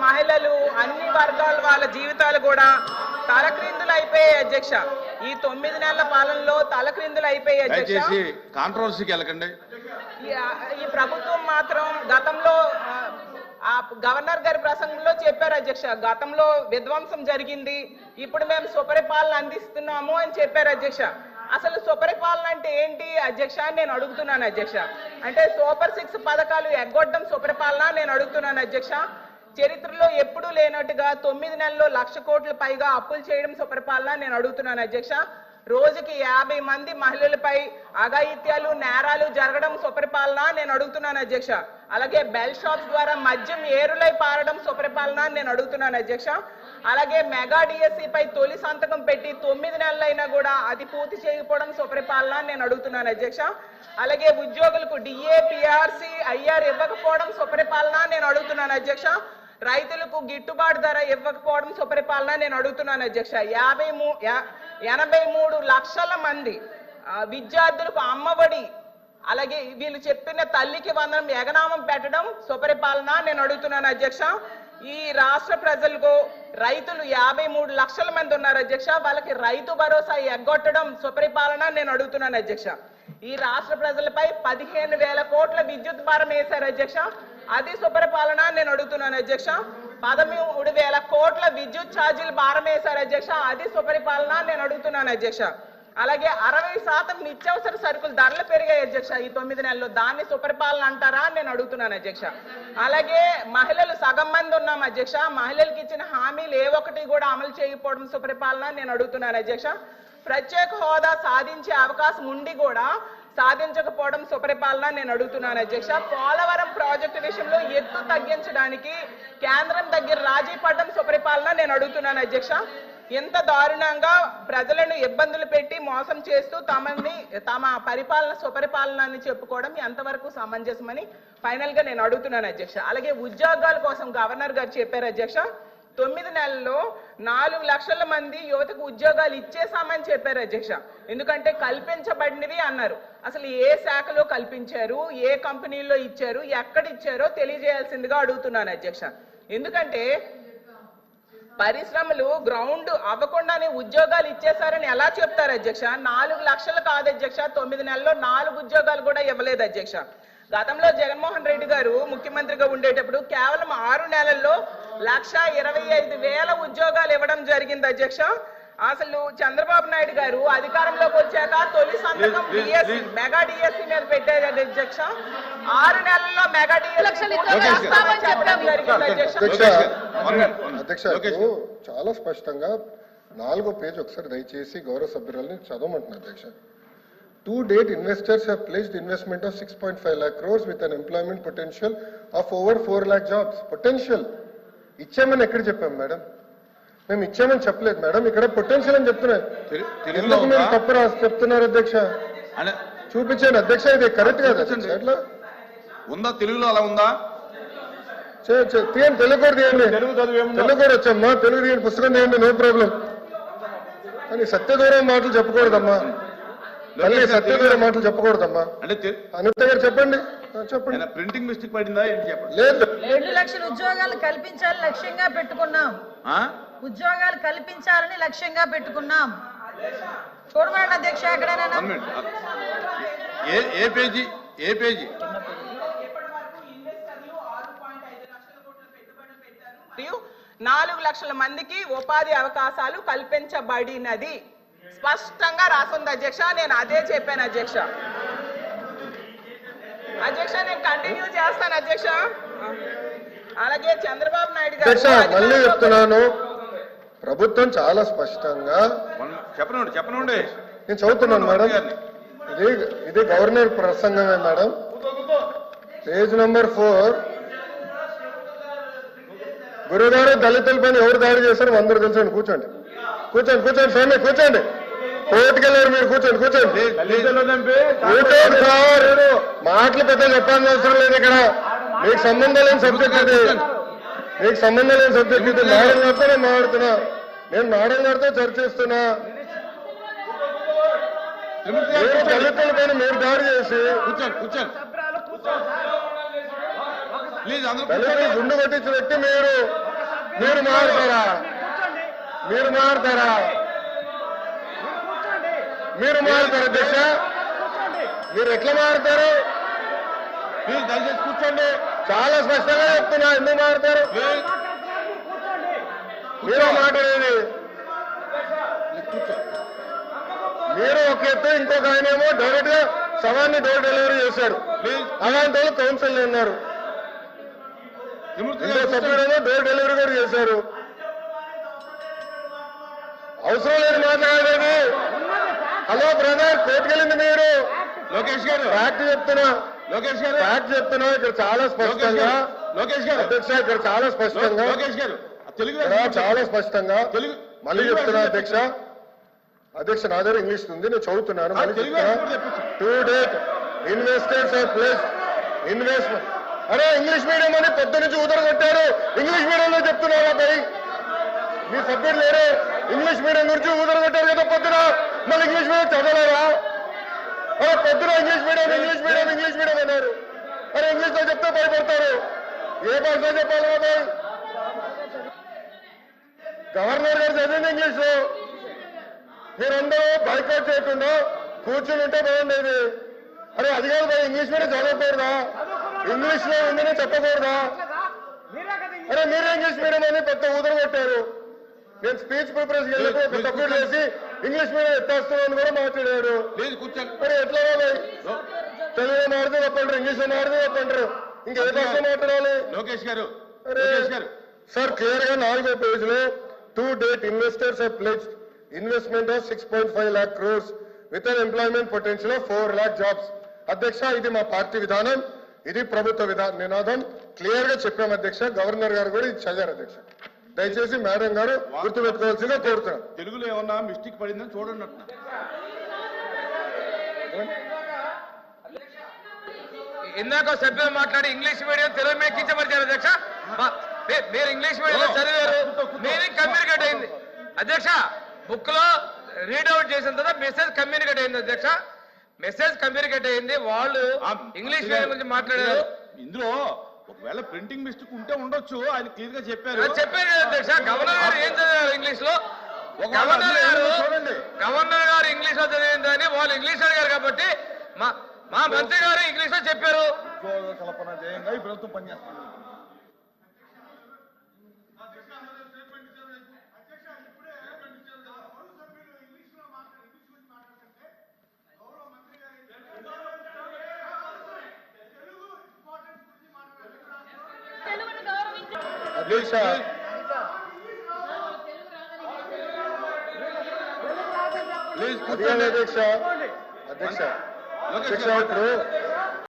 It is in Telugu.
మహిళలు అన్ని వర్గాల వాళ్ళ జీవితాలు కూడా తలక్రిందులు అయిపోయాయి అధ్యక్ష. ఈ 9 నెలల పాలనలో తలక్రిందులు అయిపోయాయి అధ్యక్ష. కాంట్రవర్సీకి వెళ్ళకండి. ఈ ప్రభుత్వం మాత్రం గతంలో గవర్నర్ గారి ప్రసంగంలో చెప్పారు అధ్యక్ష, గతంలో విధ్వంసం జరిగింది, ఇప్పుడు మేము సుపరిపాలన అందిస్తున్నాము అని చెప్పారు అధ్యక్ష. అసలు సుపరిపాలన అంటే ఏంటి అధ్యక్ష నేను అడుగుతున్నాను అధ్యక్ష. అంటే సూపర్ 6 పథకాలు ఎగ్గొట్టడం సుపరిపాలన నేను అడుగుతున్నాను అధ్యక్ష. చరిత్రలో ఎప్పుడూ లేనట్టుగా 9 నెలల్లో 1,00,000 కోట్ల పైగా అప్పులు చేయడం సుపరిపాలన నేను అడుగుతున్నాను అధ్యక్ష. రోజుకి 50 మంది మహిళలపై అఘాయిత్యాలు నేరాలు జరగడం సుపరిపాలన నేను అడుగుతున్నాను అధ్యక్ష. అలాగే బెల్ షాప్స్ ద్వారా మద్యం ఏరులై పారడం సుపరిపాలన నేను అడుగుతున్నాను అధ్యక్ష. అలాగే మెగా డిఎస్సిపై తొలి సంతకం పెట్టి 9 నెలలైనా కూడా అది పూర్తి చేయకపోవడం సుపరిపాలన నేను అడుగుతున్నాను అధ్యక్ష. అలాగే ఉద్యోగులకు డిఏ పిఆర్సి ఐఆర్ ఇవ్వకపోవడం సుపరిపాలన నేను అడుగుతున్నాను అధ్యక్ష. రైతులకు గిట్టుబాటు ధర ఇవ్వకపోవడం సుపరిపాలన నేను అడుగుతున్నాను అధ్యక్ష. 83 లక్షల మంది విద్యార్థులకు అమ్మఒడి, అలాగే వీళ్ళు చెప్పిన తల్లికి వందనం ఎగనామం పెట్టడం సుపరిపాలన నేను అడుగుతున్నాను అధ్యక్ష. ఈ రాష్ట్ర ప్రజలకు రైతులు 53 లక్షల మంది ఉన్నారు అధ్యక్ష, వాళ్ళకి రైతు భరోసా ఎగ్గొట్టడం సుపరిపాలన నేను అడుగుతున్నాను అధ్యక్ష. ఈ రాష్ట్ర ప్రజలపై 15,000 కోట్ల విద్యుత్ భారం వేశారు అధ్యక్ష, అది సుపరిపాలన నేను అడుగుతున్నాను అధ్యక్ష. 13,000 కోట్ల విద్యుత్ ఛార్జీలు భారం వేశారు అధ్యక్ష, అది సుపరిపాలన నేను అడుగుతున్నాను అధ్యక్ష. అలాగే 60% నిత్యావసర సరుకులు ధరలు పెరిగాయి అధ్యక్ష ఈ 9 నెలల్లో, దాన్ని సుపరిపాలన అంటారా నేను అడుగుతున్నాను అధ్యక్ష. అలాగే మహిళలు సగం మంది ఉన్నాం అధ్యక్ష, మహిళలకు ఇచ్చిన హామీలు ఏ ఒక్కటి కూడా అమలు చేయకపోవడం సుపరిపాలన నేను అడుగుతున్నాను అధ్యక్ష. ప్రత్యేక హోదా సాధించే అవకాశం ఉండి కూడా సాధించకపోవడం సుపరిపాలన నేను అడుగుతున్నాను అధ్యక్ష. పోలవరం ప్రాజెక్టు విషయంలో ఎత్తు తగ్గించడానికి కేంద్రం దగ్గర రాజీ పడడం సుపరిపాలన నేను అడుగుతున్నాను అధ్యక్ష. ఎంత దారుణంగా ప్రజలను ఇబ్బందులు పెట్టి మోసం చేస్తూ తమ పరిపాలన సుపరిపాలన అని చెప్పుకోవడం ఎంతవరకు సమంజసమని ఫైనల్ గా నేను అడుగుతున్నాను అధ్యక్ష. అలాగే ఉద్యోగాల కోసం గవర్నర్ గారు చెప్పారు అధ్యక్ష, 9 నెలల్లో 4 లక్షల మంది యువతకు ఉద్యోగాలు ఇచ్చేసామని చెప్పారు అధ్యక్ష. ఎందుకంటే కల్పించబడినవి అన్నారు, అసలు ఏ శాఖలో కల్పించారు, ఏ కంపెనీల్లో ఇచ్చారు, ఎక్కడ ఇచ్చారో తెలియజేయాల్సిందిగా అడుగుతున్నాను అధ్యక్ష. ఎందుకంటే పరిశ్రమలు గ్రౌండ్ అవ్వకుండానే ఉద్యోగాలు ఇచ్చేశారని ఎలా చెప్తారు అధ్యక్ష? 4 లక్షలు కాదు అధ్యక్ష, 9 నెలల్లో 4 ఉద్యోగాలు కూడా ఇవ్వలేదు అధ్యక్ష. గతంలో జగన్మోహన్ రెడ్డి గారు ముఖ్యమంత్రిగా ఉండేటప్పుడు కేవలం 6 నెలల్లో 1,25,000 ఉద్యోగాలు ఇవ్వడం జరిగింది అధ్యక్ష. అసలు చంద్రబాబు నాయుడు గారు అధికారంలోకి వచ్చాక తొలి సంతకం డిఎస్సి మెగా డిఎస్సి మీద పెట్టారు అధ్యక్ష. 6 నెలల్లో మెగా డిఎస్సి అధ్యక్ష చాలా స్పష్టంగా 4వ పేజ్ ఒకసారి దయచేసి గౌరవ సభ్యురాలని చదవమంటున్నారు అధ్యక్ష. To date, investors have pledged investment of 6.5 lakh crores with an employment potential of over 4 lakh jobs. Potential. ఇచ్చామని ఎక్కడ చెప్పాం మేడం? మేము ఇచ్చామని చెప్పలేదు మేడం, ఇక్కడ పొటెన్షియల్ అని చెప్తున్నారు. ఎందుకు మీరు తప్పు రాసి చెప్తున్నారు అధ్యక్ష? చూపించాను అధ్యక్ష, ఇది కరెక్ట్ కాదు అధ్యక్ష. ఎట్లా ఉందా తెలుగులో? అలా ఉందా? తీయండి, తెలుగు కూడా తీయండి. తెలుగు కూడా వచ్చమ్మా, తెలుగు తీయండి, పుస్తకం తీయండి, నో ప్రాబ్లం. కానీ సత్యదూరం మాటలు చెప్పకూడదమ్మా, మళ్ళీ సత్యదూరం మాటలు చెప్పకూడదమ్మా. అంటే అనిత గారు చెప్పండి. చెప్పండి, ప్రింటింగ్ మిస్టేక్ పడిందా ఏంటి చెప్పండి. లేదు, 2 లక్షల ఉద్యోగాలు కల్పించాలని లక్ష్యంగా పెట్టుకున్నాం. ఉద్యోగాలు కల్పించాలని లక్ష్యంగా పెట్టుకున్నాం. చూడమండి అధ్యక్ష, ఎక్కడైనా ఏ పేజీ? 4 లక్షల మందికి ఉపాధి అవకాశాలు కల్పించబడినది స్పష్టంగా రాసుంది అధ్యక్ష. నేను అదే చెప్పాను అధ్యక్ష. నేను కంటిన్యూ చేస్తాను అధ్యక్ష. అలాగే చంద్రబాబు నాయుడు గారు మళ్ళీ చెప్తున్నాను, ప్రభుత్వం చాలా స్పష్టంగా చెప్పనండి నేను చదువుతున్నాను మేడం, ఇది గవర్నర్ ప్రసంగమే మేడం. Page number 4. గురుగారు దళితులపైన ఎవరు దాడి చేశారు అందరూ తెలుసండి. కూర్చోండి స్వామి, కూర్చోండి. కోర్టుకెళ్ళారు మీరు, కూర్చోండి. సార్, మాటలు పెద్ద చెప్పాల్సిన అవసరం లేదు ఇక్కడ. మీకు సంబంధం లేని సబ్జెక్ట్ ఇది, మేడం గారితో నేను మాట్లాడుతున్నా, నేను మేడం గారితో చర్చిస్తున్నా. దళితుల పైన మీరు దాడి చేసి దళితులు గుండు కొట్టించిన వ్యక్తి మీరు. మీరు మారుతారా మీరు మారుతారా మీరు మారుతారు అధ్యక్ష మీరు ఎట్లా మారుతారు ప్లీజ్ దయచేసి కూర్చోండి. చాలా స్పష్టంగా చెప్తున్నా ఎందుకు మారుతారు ప్లీజ్ మీరు మాట్లాడేది మీరు ఒక ఎత్తు ఇంకొక ఆయనేమో డైరెక్ట్ గా సవాన్ని డోర్ డెలివరీ చేశాడు ప్లీజ్ అలాంటి వాళ్ళు కౌన్సిల్ ఉన్నారు విమూర్తి ఇంకో గారు కూర్చోండి. సభ్యుడేమో డోర్ డెలివరీ కూడా చేశారు అవసరం లేదు మాట్లాడేది హలో బ్రదర్ కోర్టుకెళ్ళింది మీరు లోకేష్ గారు ఫ్యాక్ట్ చెప్తున్నా లోకేష్ గారు ఫ్యాక్ట్ చెప్తున్నా ఇక్కడ చాలా లోకేష్ స్పష్టంగా గారు లోకేష్ గారు అధ్యక్ష ఇక్కడ చాలా స్పష్టంగా లోకేష్ గారు ఆ తెలుగు ఇక్కడ చాలా స్పష్టంగా తెలుగు మళ్ళీ చెప్తున్నా అధ్యక్ష అధ్యక్ష నా దగ్గర ఇంగ్లీష్ ఉంది నేను చదువుతున్నాను మళ్ళీ తెలుగు చెప్తున్నా కూడా తెప్పించు. To date investors of place investment అరే ఇంగ్లీష్ మీడియం అని పొద్దు నుంచి ఉదరగొట్టారు ఇంగ్లీష్ మీడియంలో చెప్తున్నారా భయ్ మీ సభ్యుడు లేరు ఇంగ్లీష్ మీడియం గురించి ఉదరగొట్టారు కదా పొద్దున మళ్ళీ ఇంగ్లీష్ మీడియం చదవలేరా అరే పొద్దున ఇంగ్లీష్ మీడియం అన్నారు అరే ఇంగ్లీష్ లో చెప్తే భయపడతారు ఏ భాష చెప్పాలి భయ్ గవర్నర్ గారు చదివింది ఇంగ్లీష్ లో మీరందరూ బైకాట్ చేయకుండా కూర్చుని ఉంటే బాగుండేది అరే అది కాదు భయ్ ఇంగ్లీష్ మీడియం చదవకూడదా ఇంగ్లీష్ లో ఉందని చెప్పకూడదా అరే మీరే ఇంగ్లీష్ మీడియం అని పెద్ద ఊదర కొట్టారు నేను స్పీచ్ ప్రిపరేషన్ వెళ్ళినప్పుడు ఒక సభ్యుడు చేసి ఇంగ్లీష్ మీడియం ఎత్తేస్తామని కూడా మాట్లాడారు ప్లీజ్ కూర్చోండి. మరి ఎట్లా తెలుగులో మాడితే చెప్పంటారు ఇంగ్లీష్ లో మాడితే చెప్పంటారు ఇంకే భాష మాట్లాడాలి లోకేష్ గారు అరే లోకేష్ గారు సార్ క్లియర్ గా 4వ పేజ్ లో to date investors have pledged investment of 6.5 lakh crores with an employment potential of 4 lakh jobs అధ్యక్ష ఇది మా పార్టీ విధానం ఇది ప్రభుత్వ నినాదం క్లియర్ గా చెప్పాం అధ్యక్ష గవర్నర్ గారు కూడా ఇది చదివారు అధ్యక్ష దయచేసి మేడం గారు గుర్తుపెట్టుకోవాల్సిందిగా కోరుతున్నాం తెలుగులో ఏమన్నా మిస్టేక్ పడిందని చూడండి అంటున్నా. ఇందాక సభ్యులు మాట్లాడి ఇంగ్లీష్ మీడియం తెలుగు మీద కించపరిచారు అధ్యక్ష మీరు ఇంగ్లీష్ మీడియం చదివారు మీనింగ్ కమ్యూనికేట్ అయింది అధ్యక్ష బుక్ లో రీడౌట్ చేసిన తర్వాత మెసేజ్ కమ్యూనికేట్ అయింది అధ్యక్ష మెసేజ్ కమ్యూనికేట్ అయింది వాళ్ళు ఇంగ్లీష్ మీడియం గురించి మాట్లాడారు ఇందులో ఒకవేళ ప్రింటింగ్ మిస్టేక్ ఉంటే ఉండొచ్చు ఆయన క్లియర్ గా చెప్పారు. చెప్పారు కదా అధ్యక్ష గవర్నర్ గారు ఏం చదివారు ఇంగ్లీష్ లో చూడండి గవర్నర్ గారు ఇంగ్లీష్ లో చదివిందని వాళ్ళు ఇంగ్లీష్ అడిగారు కాబట్టి మా మంత్రి గారు ఇంగ్లీష్ లో చెప్పారు ఉద్యోగ కల్పన ధ్యేయంగా ఈ ప్రభుత్వం పనిచేస్తుంది. అధ్యక్ష ప్లీజ్ అధ్యక్ష అధ్యక్ష లోకేష్ అధ్యక్ష గారు ఇప్పుడు